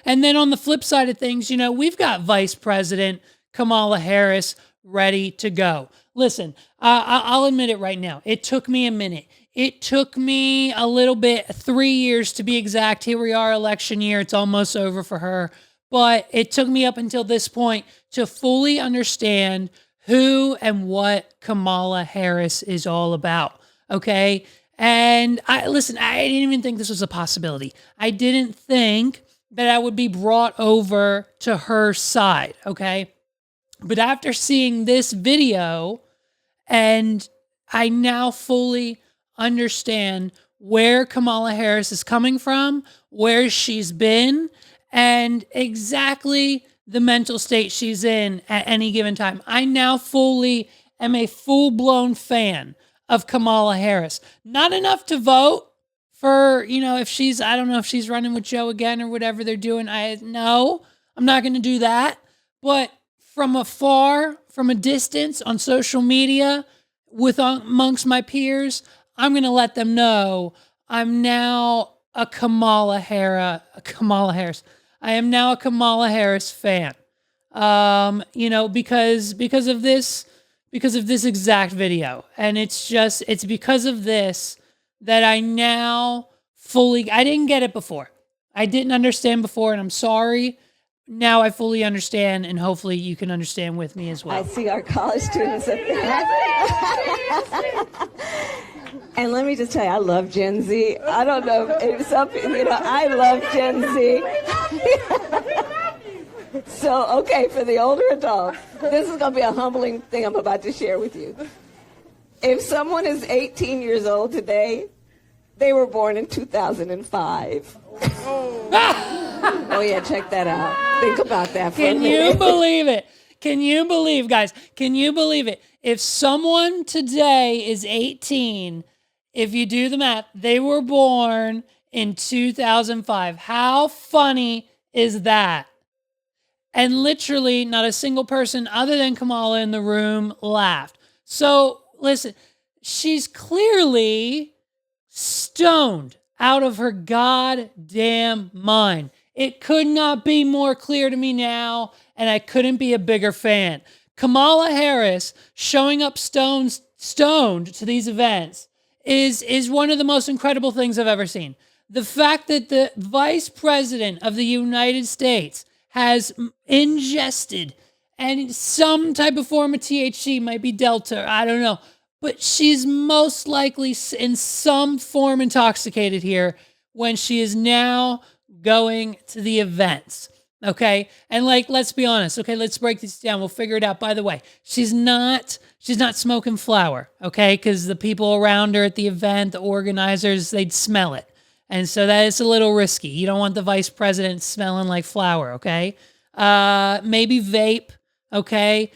And then on the flip side of things, we've got Vice President Kamala Harris ready to go. Listen, I'll admit it right now. It took me a minute. It took me a little bit, 3 years to be exact. Here we are, election year. It's almost over for her. But it took me up until this point to fully understand who and what Kamala Harris is all about. Okay? And I didn't even think this was a possibility. I didn't think that I would be brought over to her side. Okay? But after seeing this video, and I now fully understand where Kamala Harris is coming from, where she's been, and exactly the mental state she's in at any given time. I now fully am a full-blown fan of Kamala Harris. Not enough to vote for, if she's, I don't know if she's running with Joe again or whatever they're doing. No, I'm not going to do that. But from afar, from a distance on social media, amongst my peers, I'm going to let them know I'm now a Kamala Harris. I am now a Kamala Harris fan. Because of this exact video. And it's because of this that I now I didn't get it before. I didn't understand before, and I'm sorry. Now I fully understand, and hopefully you can understand with me as well. I see our college students up there. And let me just tell you, I love Gen Z. I don't know if some, I love Gen Z. So, okay, for the older adults, this is going to be a humbling thing I'm about to share with you. If someone is 18 years old today, they were born in 2005. Oh, yeah, check that out. Think about that for a minute. Can you believe it? Can you believe, guys? Can you believe it? If someone today is 18, if you do the math, they were born in 2005. How funny is that? And literally not a single person other than Kamala in the room laughed. So listen, she's clearly stoned out of her goddamn mind. It could not be more clear to me now, and I couldn't be a bigger fan. Kamala Harris showing up stoned to these events is one of the most incredible things I've ever seen. The fact that the Vice President of the United States has ingested and some type of form of THC, might be Delta, I don't know, but she's most likely in some form intoxicated here when she is now going to the events. Okay. And let's be honest. Okay. Let's break this down. We'll figure it out. By the way, she's not smoking flower. Okay. Cause the people around her at the event, the organizers, they'd smell it. And so that is a little risky. You don't want the vice president smelling like flower. Okay. Maybe vape. Okay.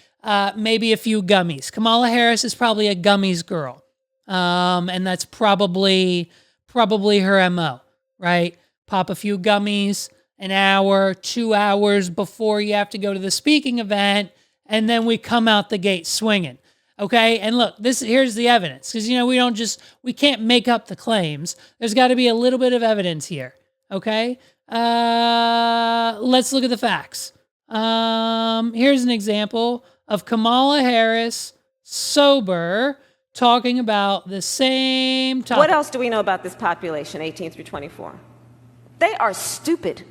Maybe a few gummies. Kamala Harris is probably a gummies girl. And that's probably her MO, right? Pop a few gummies, an hour, 2 hours before you have to go to the speaking event, and then we come out the gate swinging. Okay, and look, here's the evidence, because we can't make up the claims. There's got to be a little bit of evidence here. Okay, let's look at the facts. Here's an example of Kamala Harris sober talking about the same topic. What else do we know about this population, 18 through 24? They are stupid.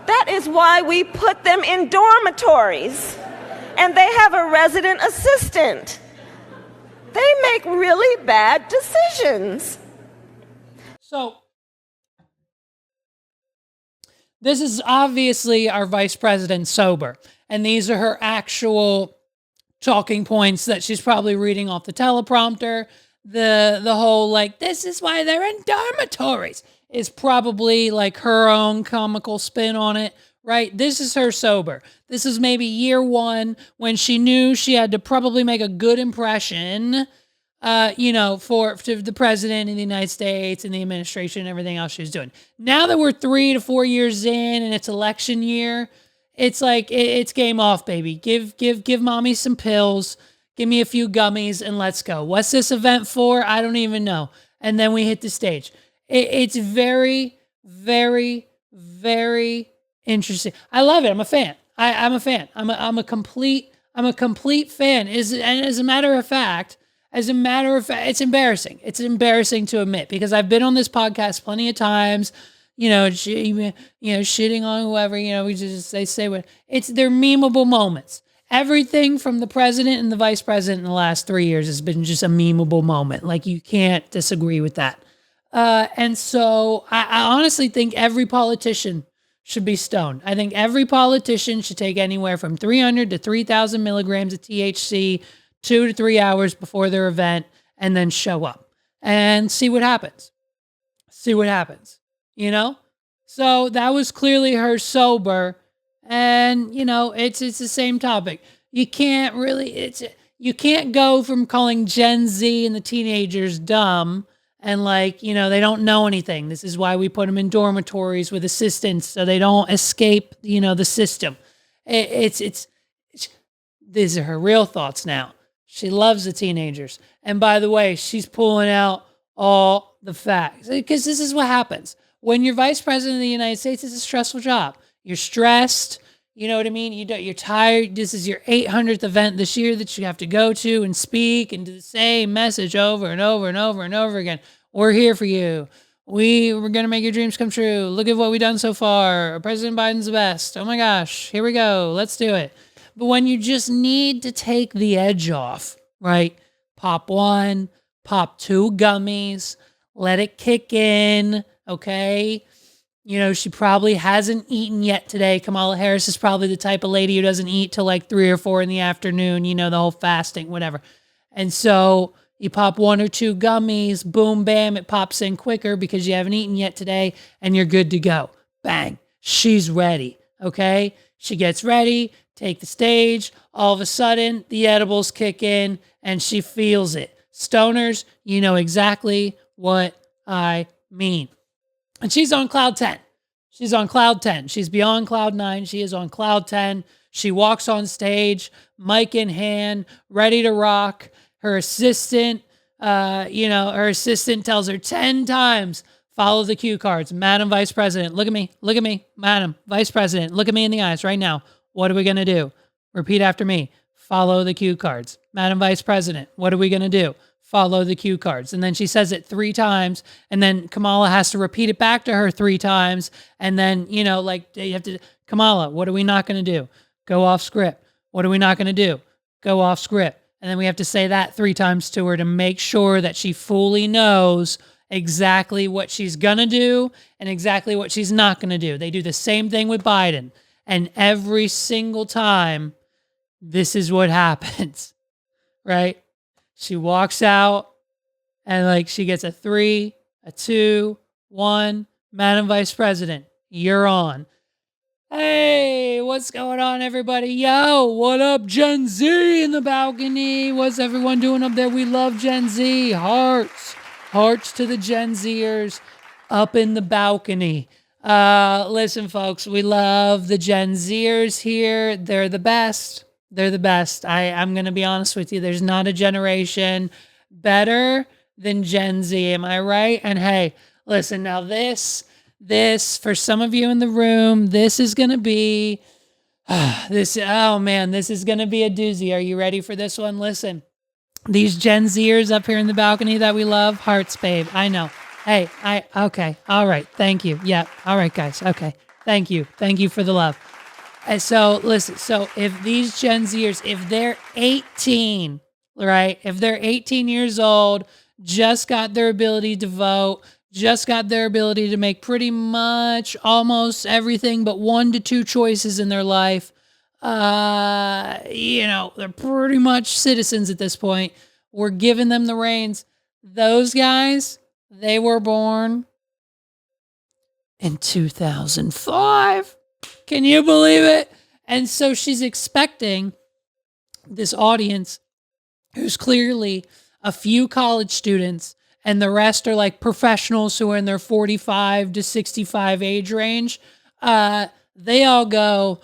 That is why we put them in dormitories. And they have a resident assistant. They make really bad decisions. So, this is obviously our vice president sober. And these are her actual talking points that she's probably reading off the teleprompter. The whole, this is why they're in dormitories is probably her own comical spin on it, right? This is her sober. This is maybe year one when she knew she had to probably make a good impression, for the president of the United States and the administration and everything else she was doing. Now that we're 3 to 4 years in and it's election year, it's it's game off, baby. Give mommy some pills. Give me a few gummies and let's go. What's this event for? I don't even know. And then we hit the stage. It's very, very, very interesting. I love it. I'm a fan. I'm a fan. I'm a complete fan. And as a matter of fact, it's embarrassing. It's embarrassing to admit because I've been on this podcast plenty of times, shitting on whoever, they say what they're memeable moments. Everything from the president and the vice president in the last 3 years has been just a memeable moment. Like you can't disagree with that. And so I honestly think every politician should be stoned. I think every politician should take anywhere from 300 to 3,000 milligrams of THC 2 to 3 hours before their event and then show up and see what happens. So that was clearly her sober. And, it's the same topic. You can't go from calling Gen Z and the teenagers dumb and they don't know anything. This is why we put them in dormitories with assistants so they don't escape, the system. These are her real thoughts now. She loves the teenagers. And by the way, she's pulling out all the facts because this is what happens. When you're vice president of the United States, it's a stressful job. You're stressed. You know what I mean? You're tired. This is your 800th event this year that you have to go to and speak and do the same message over and over and over and over again. We're here for you. We're going to make your dreams come true. Look at what we've done so far. President Biden's the best. Oh my gosh. Here we go. Let's do it. But when you just need to take the edge off, right? Pop 1, pop 2 gummies, let it kick in, okay? She probably hasn't eaten yet today. Kamala Harris is probably the type of lady who doesn't eat till 3 or 4 in the afternoon, the whole fasting, whatever. And so you pop 1 or 2 gummies, boom, bam, it pops in quicker because you haven't eaten yet today and you're good to go. Bang. She's ready, okay? She gets ready, take the stage. All of a sudden, the edibles kick in and she feels it. Stoners, you know exactly what I mean. And she's on cloud 10. She's on cloud 10. She's beyond cloud 9. She is on cloud 10. She walks on stage, mic in hand, ready to rock. Her assistant, tells her 10 times, follow the cue cards. Madam Vice President, look at me. Madam Vice President, look at me in the eyes right now. What are we going to do? Repeat after me. Follow the cue cards. Madam Vice President, what are we going to do? Follow the cue cards. And then she says it 3 times. And then Kamala has to repeat it back to her 3 times. And then, you have to, Kamala, what are we not going to do? Go off script. What are we not going to do? Go off script. And then we have to say that 3 times to her to make sure that she fully knows exactly what she's going to do and exactly what she's not going to do. They do the same thing with Biden. And every single time, this is what happens, right? She walks out and she gets a 3, a 2, 1. Madam Vice President, you're on. Hey, what's going on, everybody? Yo, what up, Gen Z in the balcony? What's everyone doing up there? We love Gen Z. Hearts to the Gen Zers up in the balcony. Listen, folks, we love the Gen Zers here. They're the best. I'm going to be honest with you. There's not a generation better than Gen Z. Am I right? And hey, listen, now this, for some of you in the room, this is going to be, this is going to be a doozy. Are you ready for this one? Listen, these Gen Zers up here in the balcony that we love, hearts, babe. I know. Hey, okay. All right. Thank you. Yeah. All right, guys. Okay. Thank you. Thank you for the love. And so listen, so if these Gen Zers, if they're 18, right? If they're 18 years old, just got their ability to vote, just got their ability to make pretty much almost everything but 1 to 2 choices in their life, they're pretty much citizens at this point. We're giving them the reins. Those guys, they were born in 2005. Can you believe it? And so she's expecting this audience who's clearly a few college students and the rest are professionals who are in their 45 to 65 age range. They all go,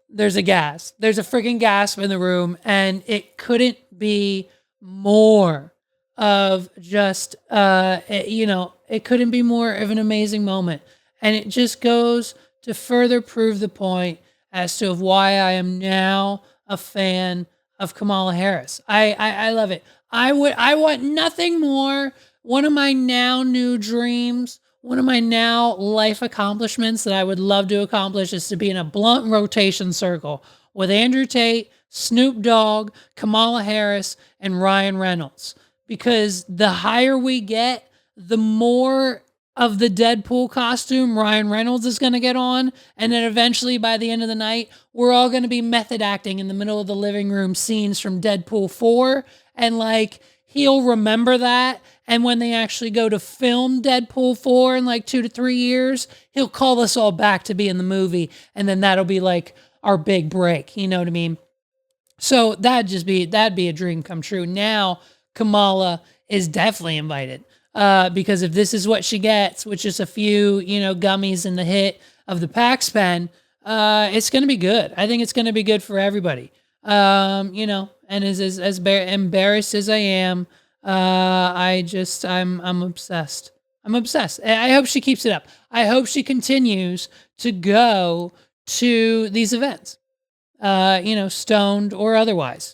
there's a gasp. There's a freaking gasp in the room. And it couldn't be more of just, it couldn't be more of an amazing moment. And it just goes to further prove the point as to why I am now a fan of Kamala Harris. I love it. I want nothing more. One of my now new dreams, one of my now life accomplishments that I would love to accomplish is to be in a blunt rotation circle with Andrew Tate, Snoop Dogg, Kamala Harris, and Ryan Reynolds. Because the higher we get, the more of the Deadpool costume Ryan Reynolds is going to get on. And then eventually by the end of the night, we're all going to be method acting in the middle of the living room scenes from Deadpool 4. And like, he'll remember that. And when they actually go to film Deadpool 4 in like 2 to 3 years, he'll call us all back to be in the movie. And then that'll be like our big break. You know what I mean? So that'd be a dream come true. Now, Kamala is definitely invited. Because if this is what she gets, which is a few, gummies in the hit of the Pax pen, it's going to be good. I think it's going to be good for everybody. And as embarrassed as I am, I'm obsessed. I'm obsessed. I hope she keeps it up. I hope she continues to go to these events, stoned or otherwise.